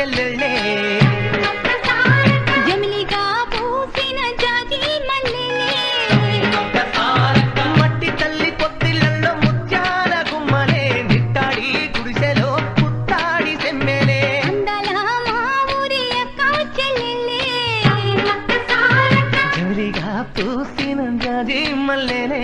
చెల్లెళ్ళే జమిలిగా పూసిన జాజి మల్లెలే మట్టి తల్లి పొత్తిళ్ళల్లో ముత్యాల గుమ్మలే నిట్టాడి గుడిసెలో పుట్టాడి సెమ్మెలే అందాల మా ఊరి అక్క చెల్లెలే జమిలిగా పూసిన జాజి మల్లెలే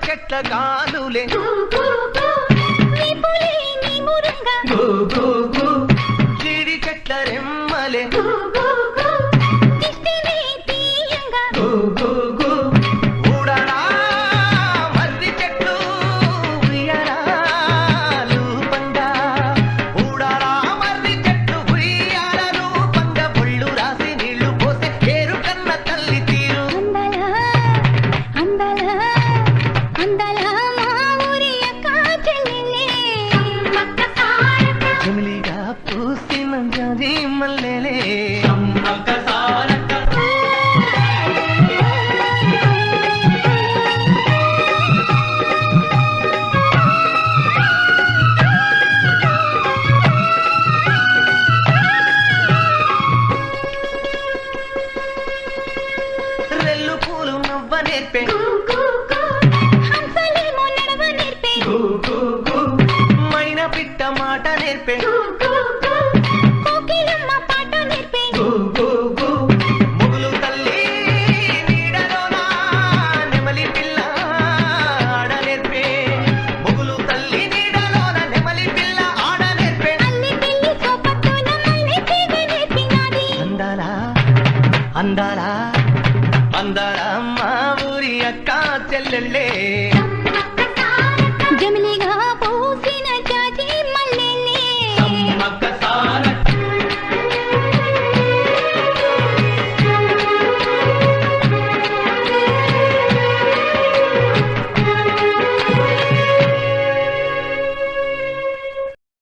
చెట్ల గాలులే జీడి చెట్ల రెమ్మలే ఊడరా మర్రి చెట్లు ఉయ్యారాలు పండా ఊడరా మర్రి చెట్లు ఉయ్యారాలు పండ ఒళ్ళు రాసి నీళ్లు పోసే ఏరు కన్న తల్లి తీరు జమిలిగా పూసిన జాజి మల్లెలే రెల్లు పూలు నవ్వ నేర్పే మైనా పిట్ట మాట నేర్పే ముగులు తల్లి నీడలోన నెమలి పిల్ల ఆడ నేర్పే ముగులు తల్లి నీడలోన నెమలి పిల్ల ఆడ నేర్పే అందాలా అందాలా అందాల మా ఊరి అక్క చెల్లెళ్ళే